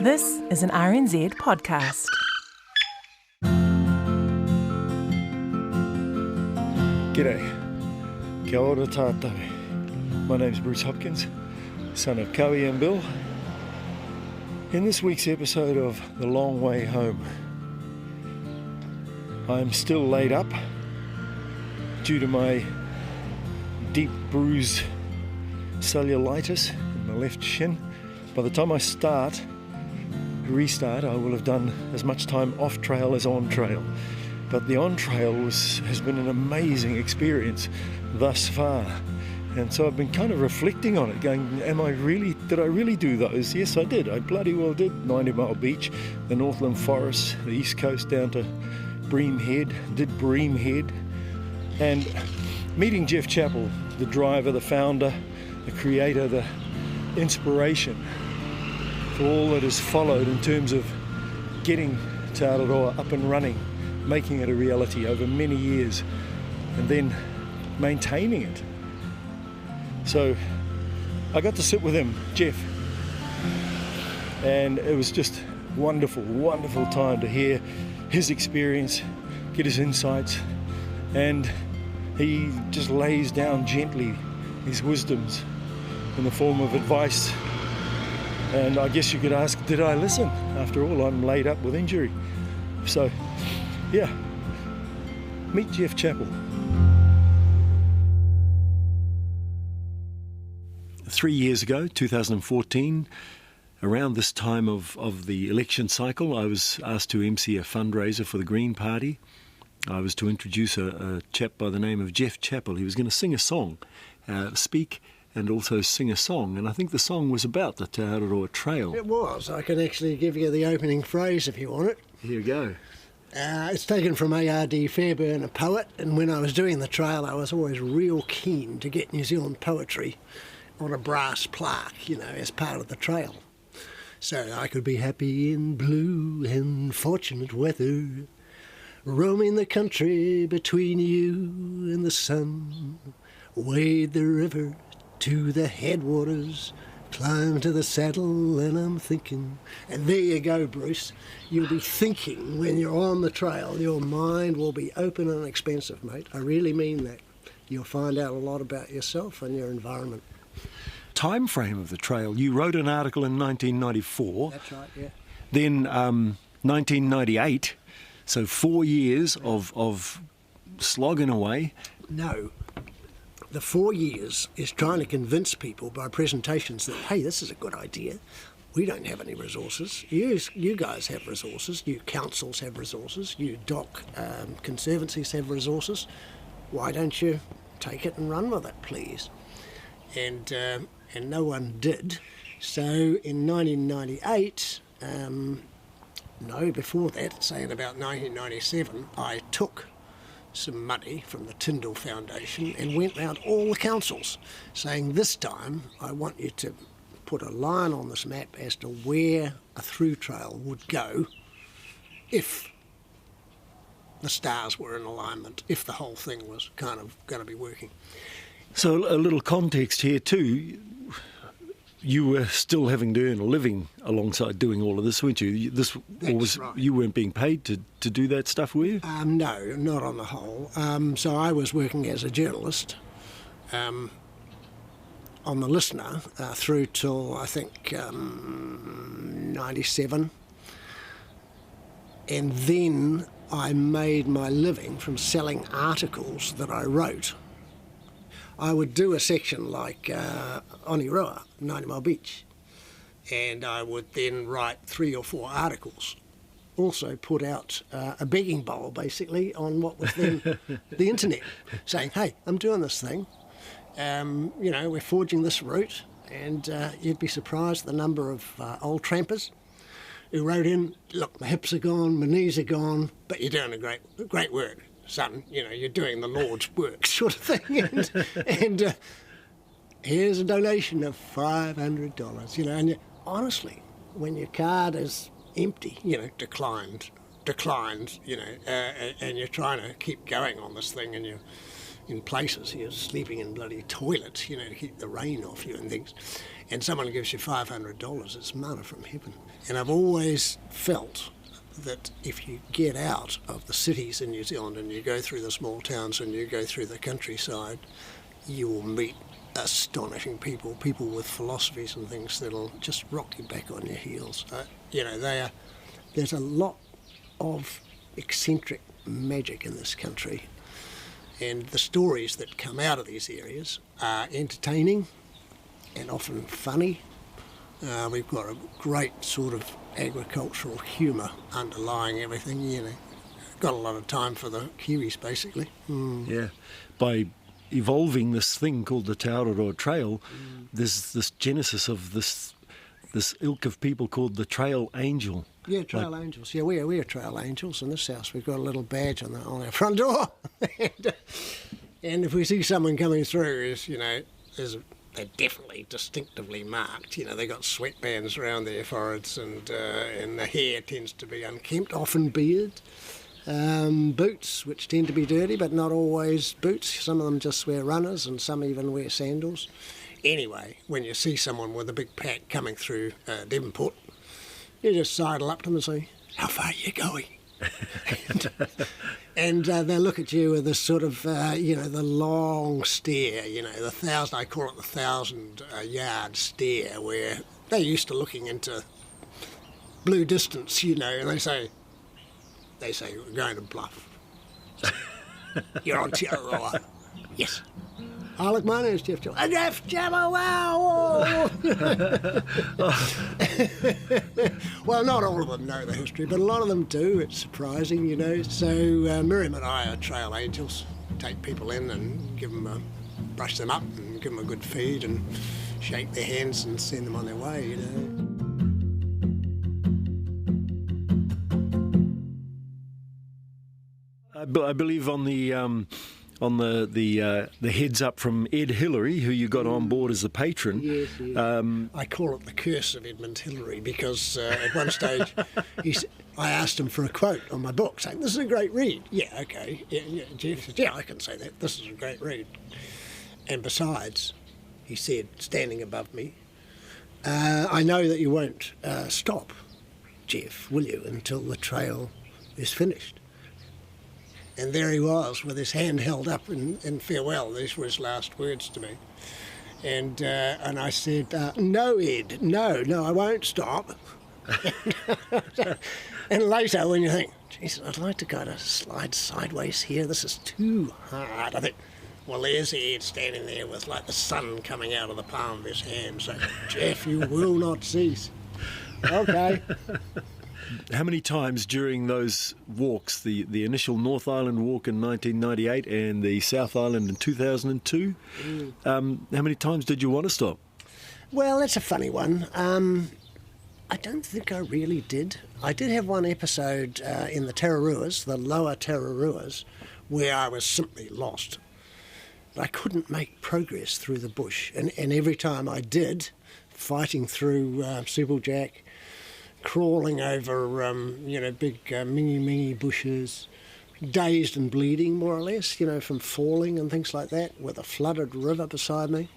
This is an RNZ podcast. G'day, kia ora tātou. My name's Bruce Hopkins, son of Cowie and Bill. In this week's episode of The Long Way Home, I'm still laid up due to my deep bruise cellulitis in my left shin. By the time I restart, I will have done as much time off trail as on trail. But the on trail has been an amazing experience thus far. And so I've been kind of reflecting on it, going, did I really do those? Yes, I did. I bloody well did. 90 Mile Beach, the Northland Forest, the East Coast down to Bream Head, did Bream Head. And meeting Geoff Chapple, the driver, the founder, the creator, the inspiration for all that has followed in terms of getting Te Araroa up and running, making it a reality over many years, and then maintaining it. So I got to sit with him, Geoff, and it was just wonderful time to hear his experience, get his insights, and he just lays down gently his wisdoms in the form of advice. And I guess you could ask, did I listen? After all, I'm laid up with injury. So, yeah, meet Geoff Chapple. 3 years ago, 2014, around this time of the election cycle, I was asked to MC a fundraiser for the Green Party. I was to introduce a chap by the name of Geoff Chapple. He was going to sing a song, speak and also sing a song. And I think the song was about the Te Araroa Trail. It was. I can actually give you the opening phrase if you want it. Here you go. It's taken from A.R.D. Fairbairn, a poet, and when I was doing the trail I was always real keen to get New Zealand poetry on a brass plaque, as part of the trail. So I could be happy in blue and fortunate weather, roaming the country between you and the sun, wade the river to the headwaters, climb to the saddle, and I'm thinking. And there you go, Bruce. You'll be thinking when you're on the trail. Your mind will be open and expansive, mate. I really mean that. You'll find out a lot about yourself and your environment. Time frame of the trail. You wrote an article in 1994. That's right, yeah. Then 1998. So 4 years of slogging away. No. The 4 years is trying to convince people by presentations that, hey, this is a good idea. We don't have any resources. You guys have resources. You councils have resources. You DOC conservancies have resources. Why don't you take it and run with it, please? And no one did. So in 1998, before that, say in about 1997, I took some money from the Tyndall Foundation and went round all the councils saying, this time I want you to put a line on this map as to where a through trail would go if the stars were in alignment, if the whole thing was kind of going to be working. So a little context here too. You were still having to earn a living alongside doing all of this, weren't you? Right. You weren't being paid to do that stuff, were you? No, not on the whole. So I was working as a journalist on the Listener through till, I think, 97. And then I made my living from selling articles that I wrote. I would do a section like Araroa, 90 Mile Beach, and I would then write 3 or 4 articles. Also put out a begging bowl, basically, on what was then the internet, saying, hey, I'm doing this thing, we're forging this route, and you'd be surprised the number of old trampers who wrote in, look, my hips are gone, my knees are gone, but you're doing a great work. Son, you're doing the Lord's work, sort of thing. And here's a donation of $500, and honestly, when your card is empty, declined, and you're trying to keep going on this thing, and you're in places, you're sleeping in bloody toilets, to keep the rain off you and things. and someone gives you $500, it's manna from heaven. And I've always felt that if you get out of the cities in New Zealand and you go through the small towns and you go through the countryside, you will meet astonishing people with philosophies and things that'll just rock you back on your heels. There's a lot of eccentric magic in this country, and the stories that come out of these areas are entertaining and often funny. We've got a great sort of agricultural humour underlying everything, Got a lot of time for the Kiwis, basically. Yeah. By evolving this thing called the Te Araroa Trail, there's this genesis of this ilk of people called the Trail Angel. Yeah, Trail Angels. Yeah, we're Trail Angels in this house. We've got a little badge on our front door. And if we see someone coming through, they're definitely distinctively marked. They got sweatbands around their foreheads, and the hair tends to be unkempt, often beard. Boots, which tend to be dirty, but not always boots. Some of them just wear runners, and some even wear sandals. Anyway, when you see someone with a big pack coming through Devonport, you just sidle up to them and say, "How far are you going?" and they look at you with this sort of, the long stare, I call it the 1,000-yard stare, where they're used to looking into blue distance, and they say, "We're going to Bluff." "You're on Te Araroa." "Yes." "Oh, look, my name's Geoff Chapple." "Geoff Chapple, wow!" Well, not all of them know the history, but a lot of them do. It's surprising, So Miriam and I are Trail Angels. Take people in and brush them up and give them a good feed and shake their hands and send them on their way, I believe on the heads up from Ed Hillary, who you got on board as a patron. Yes. I call it the curse of Edmund Hillary, because at one stage I asked him for a quote on my book, saying, "This is a great read." "Yeah, okay." Yeah, Geoff said, "Yeah, I can say that. This is a great read." And besides, he said, standing above me, "I know that you won't stop, Geoff, will you, until the trail is finished?" And there he was, with his hand held up in farewell. These were his last words to me. And I said, "No, Ed, no, I won't stop." And later, when you think, "Geez, I'd like to kind of slide sideways here. This is too hard," I think, well, there's Ed standing there with like the sun coming out of the palm of his hand, saying, "Geoff, you will not cease." Okay. How many times during those walks, the initial North Island walk in 1998 and the South Island in 2002, how many times did you want to stop? Well, that's a funny one. I don't think I really did. I did have one episode in the Tararuas, the lower Tararuas, where I was simply lost. But I couldn't make progress through the bush. And every time I did, fighting through Sebeljack, crawling over, big mingy bushes, dazed and bleeding, more or less, from falling and things like that, with a flooded river beside me.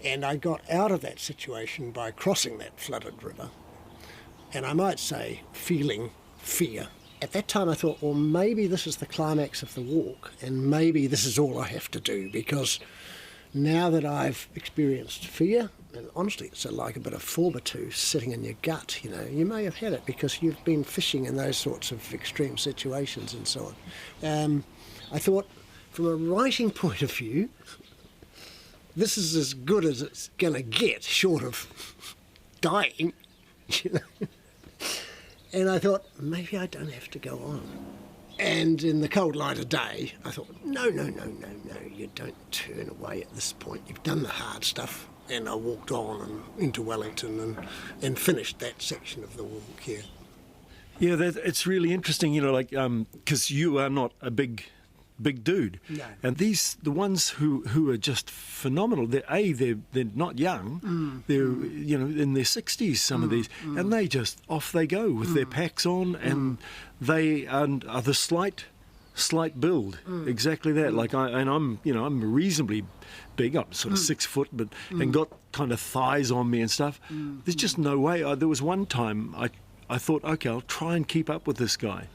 And I got out of that situation by crossing that flooded river, and I might say feeling fear. At that time I thought, well, maybe this is the climax of the walk, and maybe this is all I have to do, because now that I've experienced fear, and honestly it's like a bit of fortitude sitting in your gut, you may have had it because you've been fishing in those sorts of extreme situations and so on. I thought, from a writing point of view, this is as good as it's going to get, short of dying, And I thought, maybe I don't have to go on. And in the cold light of day, I thought, no, you don't turn away at this point. You've done the hard stuff. And I walked on and into Wellington and finished that section of the walk here. Yeah, it's really interesting, because you are not a big dude. No. And the ones who are just phenomenal, they're not young, they're in their 60s, some of these, and off they go with their packs on, and they are the slight slight build, exactly that. Like I'm reasonably big. I'm sort of 6 foot, but and got kind of thighs on me and stuff. There's just no way. There was one time I thought, okay, I'll try and keep up with this guy.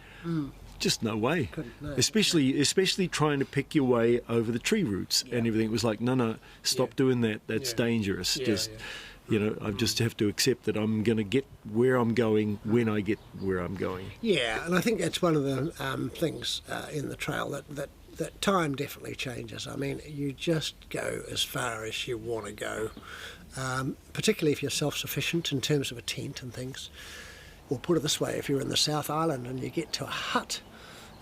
Just no way. No. Especially trying to pick your way over the tree roots and everything. It was like, no, stop doing that. That's dangerous. I just have to accept that I'm going to get where I'm going when I get where I'm going. Yeah, and I think that's one of the things in the trail that time definitely changes. I mean, you just go as far as you want to go, particularly if you're self-sufficient in terms of a tent and things. Or put it this way, if you're in the South Island and you get to a hut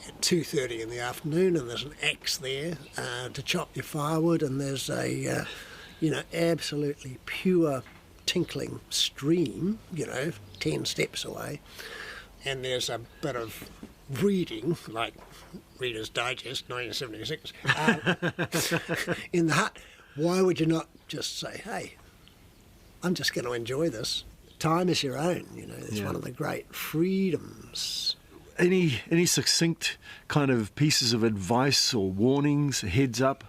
at 2:30 in the afternoon and there's an axe there to chop your firewood, and there's a absolutely pure tinkling stream, 10 steps away, and there's a bit of reading, like Reader's Digest, 1976, in the hut, why would you not just say, hey, I'm just going to enjoy this? Time is your own, it's one of the great freedoms. Any succinct kind of pieces of advice or warnings, heads up,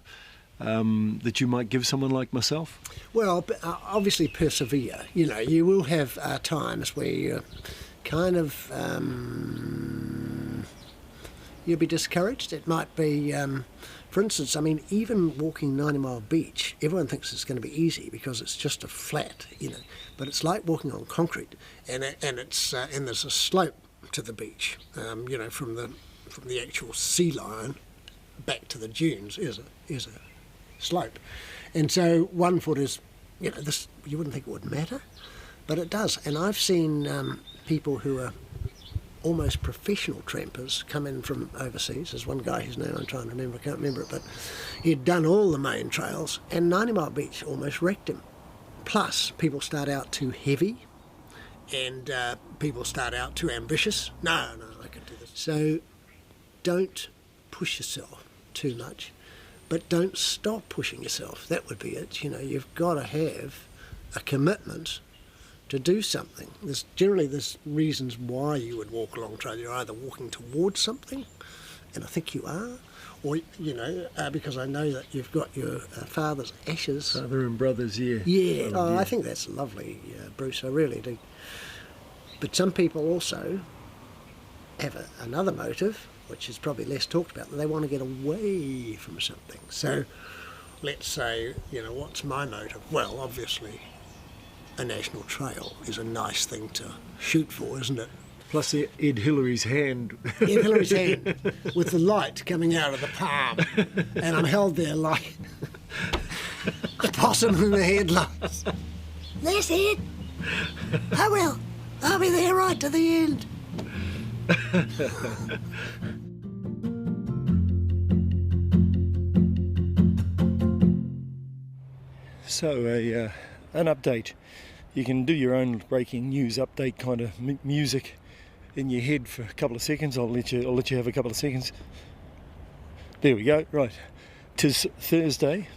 that you might give someone like myself? Well, obviously persevere. You will have times where you're kind of, you'll be discouraged. It might be, for instance, even walking 90 Mile Beach, everyone thinks it's going to be easy because it's just a flat, but it's like walking on concrete, and it's and there's a slope to the beach, from the actual sea line back to the dunes is a slope, and so 1 foot is, this, you wouldn't think it would matter, but it does. And I've seen people who are almost professional trampers come in from overseas. There's one guy whose name I'm trying to remember, I can't remember it, but he'd done all the main trails, and 90 Mile Beach almost wrecked him. Plus, people start out too heavy, and people start out too ambitious. No, I can do this. So don't push yourself too much, but don't stop pushing yourself. That would be it. You've got to have a commitment to do something. There's reasons why you would walk along trail. You're either walking towards something, and I think you are, or because I know that you've got your father's ashes. Father and brothers, yeah. Yeah, I think that's lovely, Bruce. I really do. But some people also have another motive, which is probably less talked about, that they want to get away from something. So let's say, what's my motive? Well, obviously, a national trail is a nice thing to shoot for, isn't it? Plus Ed Hillary's hand. Ed Hillary's hand with the light coming out of the palm, and I'm held there like a possum in the headlights. That's it. I will. I'll be there right to the end. So an update. You can do your own breaking news update kind of music in your head for a couple of seconds. I'll let you have a couple of seconds. There we go. Right. 'Tis Thursday,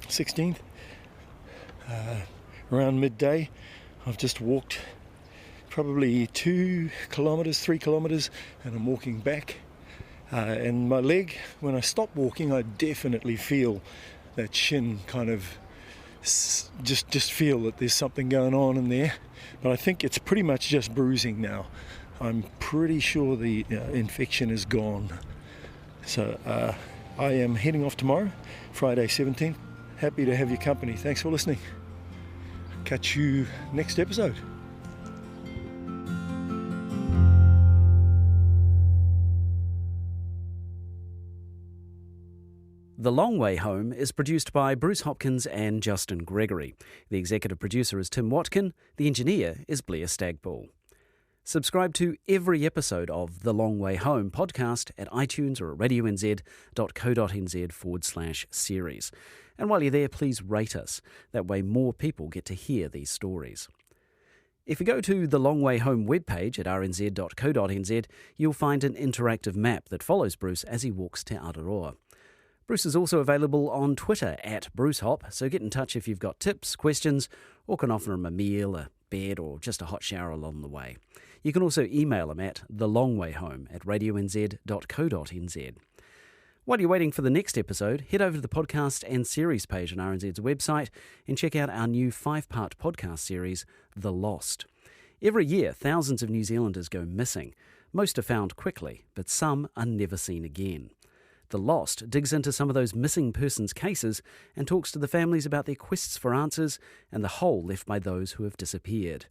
16th. Around midday. I've just walked probably 2 kilometres, 3 kilometres, and I'm walking back. And my leg, when I stop walking, I definitely feel that shin kind of just feel that there's something going on in there. But I think it's pretty much just bruising now. I'm pretty sure the infection is gone. So I am heading off tomorrow, Friday 17th. Happy to have your company. Thanks for listening. Catch you next episode. The Long Way Home is produced by Bruce Hopkins and Justin Gregory. The executive producer is Tim Watkin. The engineer is Blair Stagbull. Subscribe to every episode of The Long Way Home podcast at iTunes or at radionz.co.nz/series. And while you're there, please rate us. That way more people get to hear these stories. If you go to the Long Way Home webpage at rnz.co.nz, you'll find an interactive map that follows Bruce as he walks Te Araroa. Bruce is also available on Twitter at BruceHop, so get in touch if you've got tips, questions, or can offer him a meal, a bed, or just a hot shower along the way. You can also email him at thelongwayhome@radionz.co.nz. While you're waiting for the next episode, head over to the podcast and series page on RNZ's website and check out our new 5-part podcast series, The Lost. Every year, thousands of New Zealanders go missing. Most are found quickly, but some are never seen again. The Lost digs into some of those missing persons cases and talks to the families about their quests for answers and the hole left by those who have disappeared.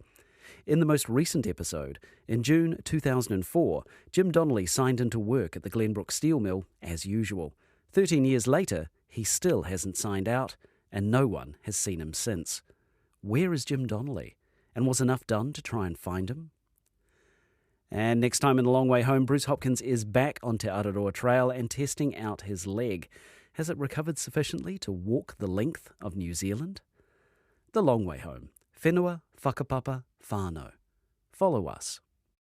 In the most recent episode, in June 2004, Jim Donnelly signed into work at the Glenbrook Steel Mill as usual. 13 years later, he still hasn't signed out, and no one has seen him since. Where is Jim Donnelly? And was enough done to try and find him? And next time in The Long Way Home, Bruce Hopkins is back on Te Araroa Trail and testing out his leg. Has it recovered sufficiently to walk the length of New Zealand? The Long Way Home. Whenua, whakapapa, whānau. Follow us.